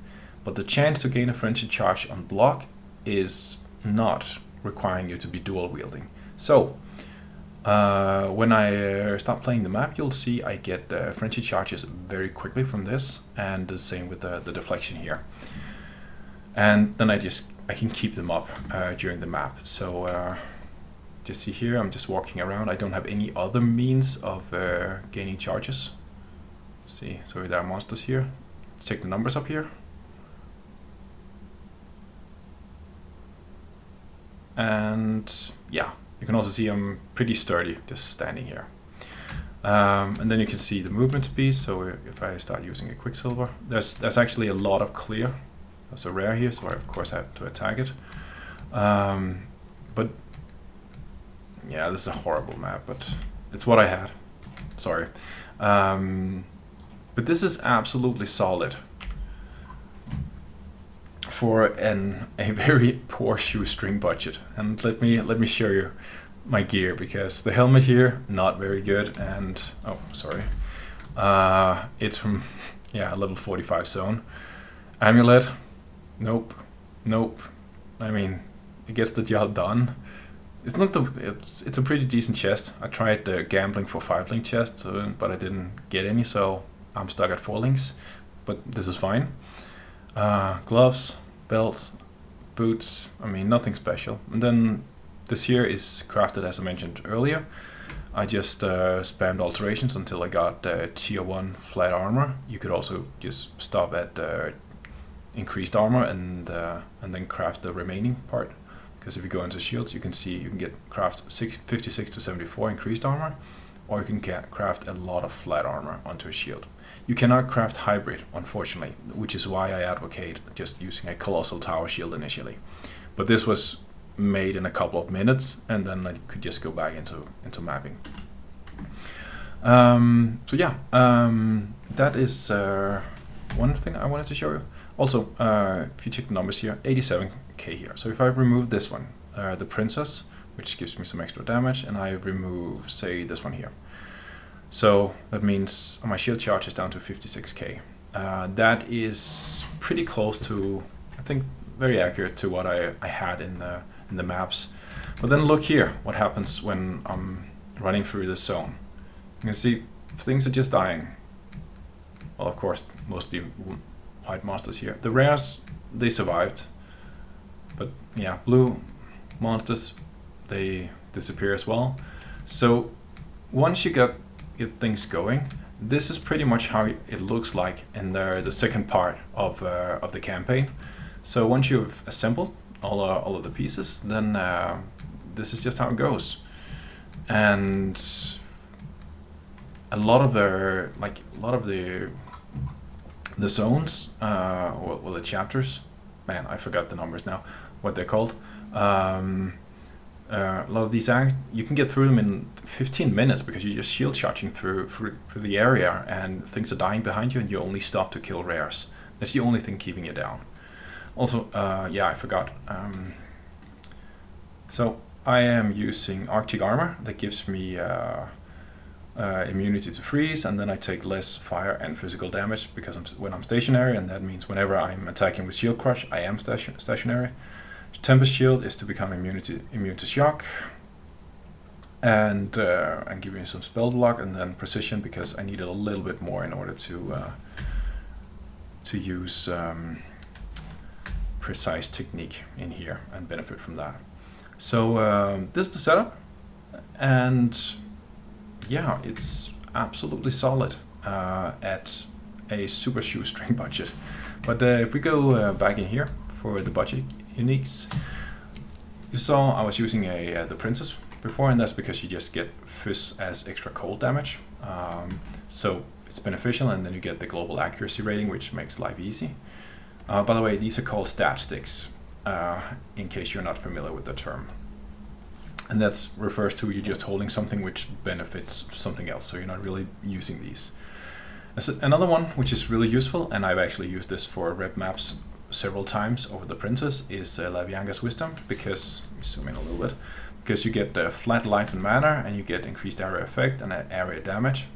But the chance to gain a frenzy charge on block is not requiring you to be dual wielding. So when I start playing the map, you'll see I get frenzy charges very quickly from this, and the same with the deflection here. And then I can keep them up during the map. So just see here, I'm just walking around. I don't have any other means of gaining charges. See, so there are monsters here. Let's check the numbers up here. And yeah, you can also see I'm pretty sturdy just standing here. And then you can see the movement speed. So if I start using a Quicksilver, there's actually a lot of clear. There's a rare here, so I of course have to attack it. But yeah, this is a horrible map, but it's what I had. Sorry. But this is absolutely solid for a very poor shoestring budget. And let me show you my gear, because the helmet here, not very good, and oh sorry, it's from a level 45 zone. Amulet, nope. I mean, it gets the job done. It's not it's a pretty decent chest. I tried gambling for 5-link chests, but I didn't get any, so I'm stuck at 4 links. But this is fine. Gloves, belt, boots, I mean nothing special. And then this here is crafted as I mentioned earlier. I just spammed alterations until I got tier 1 flat armor. You could also just stop at increased armor and then craft the remaining part. Because if you go into shields, you can see you can get craft 56 to 74 increased armor, or you can craft a lot of flat armor onto a shield. You cannot craft hybrid, unfortunately, which is why I advocate just using a colossal tower shield initially. But this was made in a couple of minutes, and then I could just go back into mapping. So yeah, that is one thing I wanted to show you. Also, if you check the numbers here, 87k here. So if I remove this one, the Princess, which gives me some extra damage, and I remove, say, this one here. So that means my shield charge is down to 56k. That is pretty close to, I think, very accurate to what I had in the maps. But then look here, what happens when I'm running through this zone. You can see things are just dying. Well, of course, mostly white monsters here. The rares, they survived. But yeah, blue monsters, they disappear as well. So once you get things going, this is pretty much how it looks like in the second part of the campaign. So once you've assembled all of the pieces, then this is just how it goes. And a lot of the zones, well, the chapters, man, I forgot the numbers now, what they're called. A lot of these acts, you can get through them in 15 minutes because you're just shield charging through the area, and things are dying behind you, and you only stop to kill rares. That's the only thing keeping you down. Also, yeah, I forgot. So I am using Arctic armor that gives me immunity to freeze, and then I take less fire and physical damage when I'm stationary, and that means whenever I'm attacking with shield crush, I am stationary. Tempest Shield is to become immune to shock, and give me some spell block, and then precision because I needed a little bit more in order to use precise technique in here and benefit from that. So this is the setup, and yeah, it's absolutely solid at a super shoestring budget. But if we go back in here for the budget uniques, you saw I was using the princess before, and that's because you just get Fizz as extra cold damage. So it's beneficial, and then you get the global accuracy rating, which makes life easy. By the way, these are called stat sticks, in case you're not familiar with the term. And that refers to you just holding something which benefits something else, so you're not really using these. Another one which is really useful, and I've actually used this for rep maps several times over the princess, is Lavianga's Wisdom, because, let me zoom in a little bit, because you get flat life and mana, and you get increased area effect and area damage.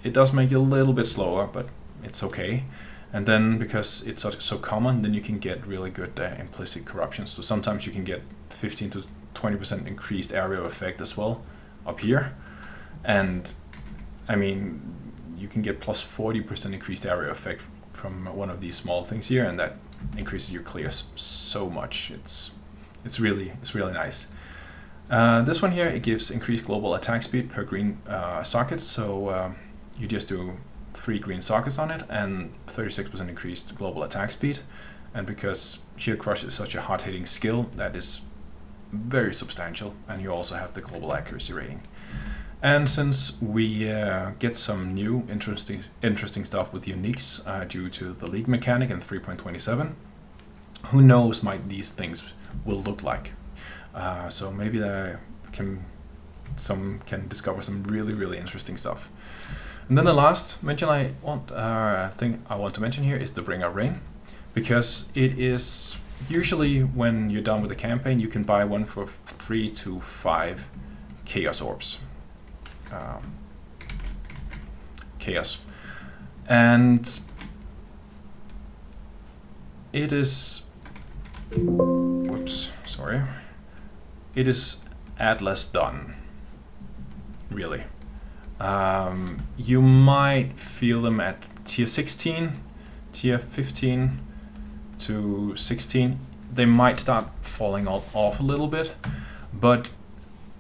It does make you a little bit slower, but it's okay. And then because it's so common, then you can get really good implicit corruption. So sometimes you can get 15 to 20% increased area effect as well up here. And I mean, you can get plus 40% increased area effect from one of these small things here, and that increases your clears so much. It's really nice. This one here, it gives increased global attack speed per green socket. So you just do 3 green sockets on it and 36% increased global attack speed. And because Shield Crush is such a hard-hitting skill, that is very substantial, and you also have the global accuracy rating. And since we get some new interesting stuff with uniques due to the league mechanic in 3.27, who knows what these things will look like. So maybe some can discover some really interesting stuff. And then the last thing I want to mention here is the Bringer Rain, because it is usually when you're done with the campaign, you can buy one for 3 to 5 Chaos Orbs. Chaos. And it is, it is Atlas done, really. You might feel them at tier 16, tier 15 to 16. They might start falling off a little bit, but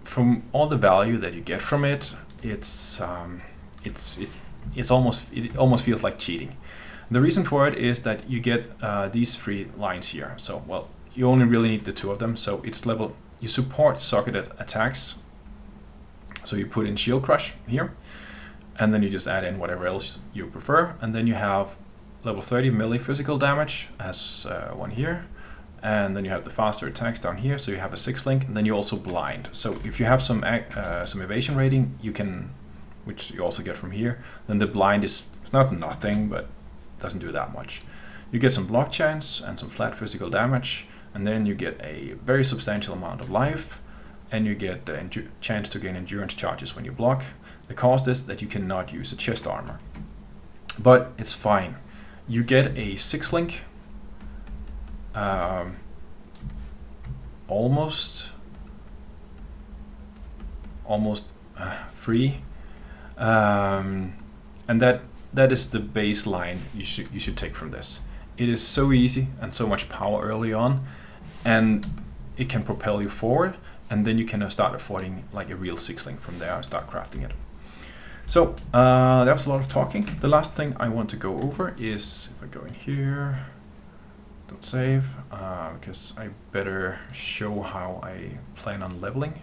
from all the value that you get from it, it almost feels like cheating. The reason for it is that you get these 3 lines here. So, well, you only really need the 2 of them. So it's level, you support socketed attacks. So you put in Shield Crush here, and then you just add in whatever else you prefer. And then you have level 30 melee physical damage as one here. And then you have the faster attacks down here, so you have a 6 link, and then you also blind. So if you have some evasion rating, you can, which you also get from here, then the blind it's not nothing, but doesn't do that much. You get some block chance and some flat physical damage, and then you get a very substantial amount of life, and you get the chance to gain endurance charges when you block. The cost is that you cannot use a chest armor, but it's fine. You get a 6 link. Almost free, and that is the baseline you should take from this. It is so easy and so much power early on, and it can propel you forward, and then you can start affording like a real 6 link from there and start crafting it. So that was a lot of talking. The last thing I want to go over is, if I go in here, don't save, because I better show how I plan on leveling,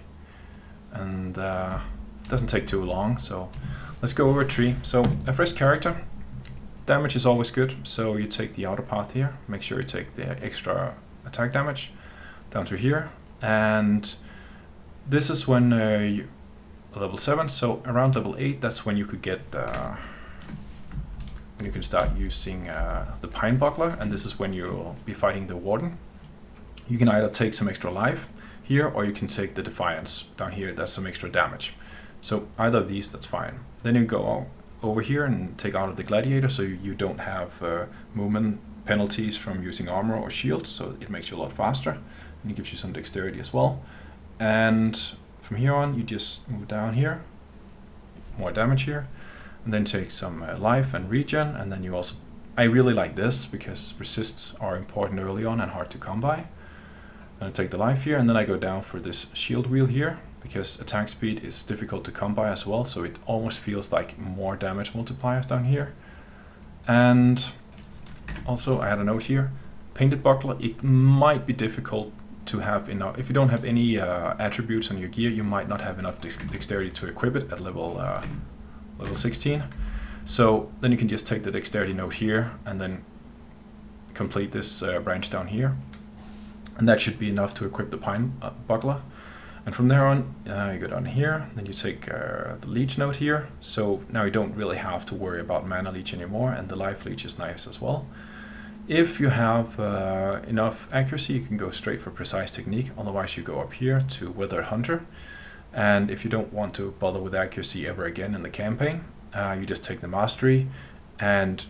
and it doesn't take too long. So let's go over a tree. So a fresh character, damage is always good, so you take the outer path here, make sure you take the extra attack damage down to here, and this is when you level 7, so around level 8, that's when you could get when you can start using the Pine Buckler, and this is when you'll be fighting the Warden. You can either take some extra life here, or you can take the Defiance down here, that's some extra damage. So either of these, that's fine. Then you go over here and take out of the Gladiator, so you don't have movement penalties from using armor or shields, so it makes you a lot faster. and it gives you some dexterity as well. And from here on, you just move down here, more damage here, and then take some life and regen, and then you also, I really like this because resists are important early on and hard to come by. And I take the life here, and then I go down for this shield wheel here, because attack speed is difficult to come by as well, so it almost feels like more damage multipliers down here. And also I had a note here, painted buckler, it might be difficult to have enough, if you don't have any attributes on your gear, you might not have enough dexterity to equip it at level 16. So then you can just take the dexterity note here and then complete this branch down here, and that should be enough to equip the pine buckler. And from there on, you go down here, then you take the leech note here, so now you don't really have to worry about mana leech anymore, and the life leech is nice as well. If you have enough accuracy, you can go straight for precise technique, otherwise you go up here to Withered Hunter. And if you don't want to bother with accuracy ever again in the campaign, you just take the mastery, and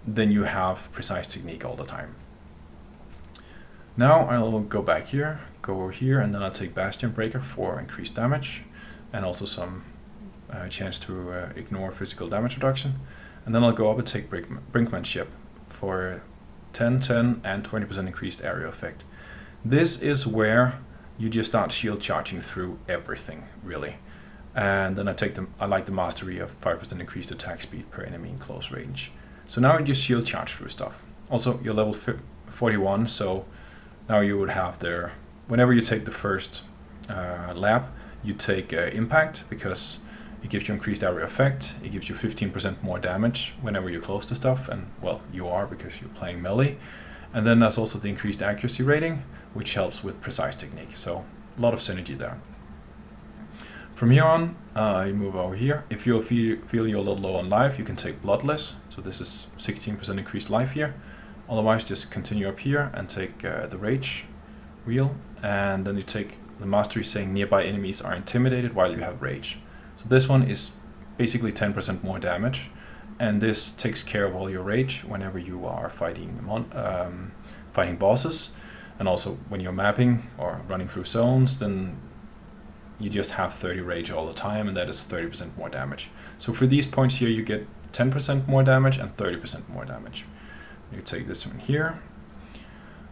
then you have precise technique all the time. Now I'll go back here, go over here, and then I'll take Bastion Breaker for increased damage, and also some chance to ignore physical damage reduction. And then I'll go up and take Brinkmanship for 10, 10, and 20% increased area effect. This is where you just start shield charging through everything, really. And then I like the mastery of 5% increased attack speed per enemy in close range. So now you just shield charge through stuff. Also, you're level 41, so now you would have there, whenever you take the first lap, you take impact, because it gives you increased area effect. It gives you 15% more damage whenever you're close to stuff, and well, you are because you're playing melee. And then there's also the increased accuracy rating, which helps with precise technique. So a lot of synergy there. From here on, you move over here. If you feel you're a little low on life, you can take Bloodless. So this is 16% increased life here. Otherwise, just continue up here and take the Rage wheel, and then you take the mastery saying nearby enemies are intimidated while you have Rage. So this one is basically 10% more damage, and this takes care of all your rage whenever you are fighting bosses, and also when you're mapping or running through zones, then you just have 30 rage all the time, and that is 30% more damage. So for these points here, you get 10% more damage and 30% more damage. You take this one here.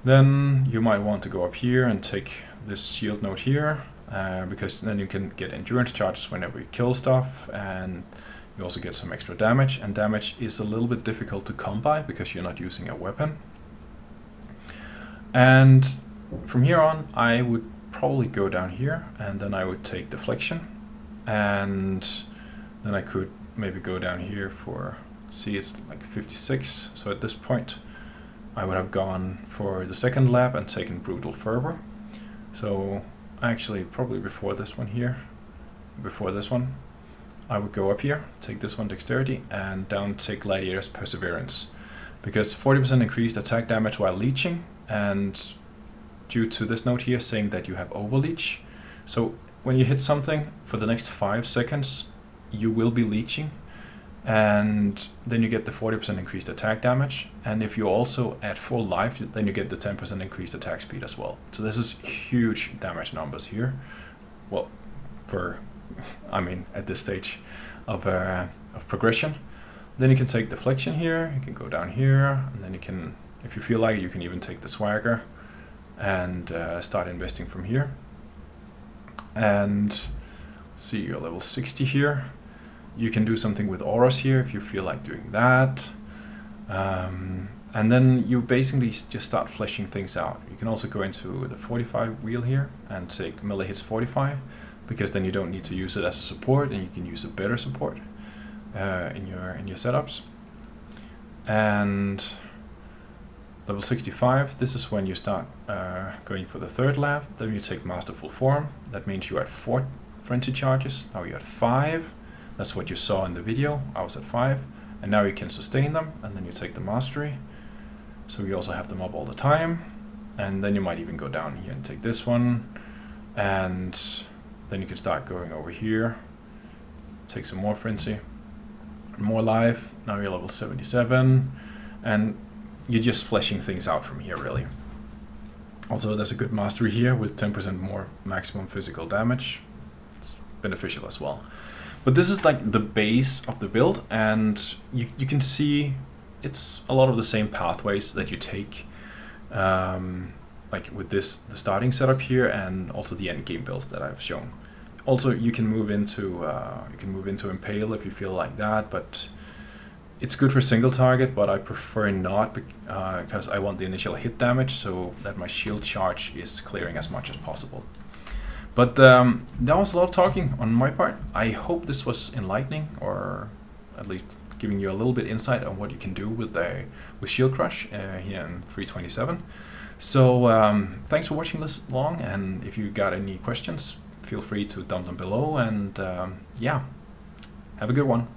Then you might want to go up here and take this shield note here, because then you can get endurance charges whenever you kill stuff, and you also get some extra damage, and damage is a little bit difficult to come by because you're not using a weapon. And from here on, I would probably go down here, and then I would take deflection, and then I could maybe go down here for, see, it's like 56, so at this point I would have gone for the second lap and taken Brutal Fervor. So actually probably before this one here, before this one, I would go up here, take this one Dexterity, and down take Gladiator's Perseverance, because 40% increased attack damage while leeching, and due to this note here saying that you have overleech, so when you hit something for the next 5 seconds you will be leeching, and then you get the 40% increased attack damage, and if you're also at full life, then you get the 10% increased attack speed as well. So this is huge damage numbers here. Well, for, I mean, at this stage of progression. Then you can take Deflection here, you can go down here, and then you can, if you feel like it, you can even take the Swagger and start investing from here. And see, you're level 60 here. You can do something with auras here if you feel like doing that. And then you basically just start fleshing things out. You can also go into the 45 wheel here and take melee hits 45, because then you don't need to use it as a support, and you can use a better support in your setups. And level 65, this is when you start going for the third lap. Then you take Masterful Form. That means you're at 4 frenzy charges. Now you're at 5. That's what you saw in the video. I was at 5. And now you can sustain them, and then you take the Mastery. So you also have them up all the time. And then you might even go down here and take this one. And then you can start going over here. Take some more Frenzy. More life. Now you're level 77. And you're just fleshing things out from here, really. Also, there's a good mastery here with 10% more maximum physical damage. It's beneficial as well. But this is like the base of the build, and you can see it's a lot of the same pathways that you take, like with the starting setup here, and also the end game builds that I've shown. Also, you can move into Impale if you feel like that, but it's good for single target, but I prefer not because I want the initial hit damage so that my shield charge is clearing as much as possible. But that was a lot of talking on my part. I hope this was enlightening, or at least giving you a little bit insight on what you can do with Shield Crush here in 327. So thanks for watching this long, and if you got any questions, feel free to dump them below, and yeah, have a good one.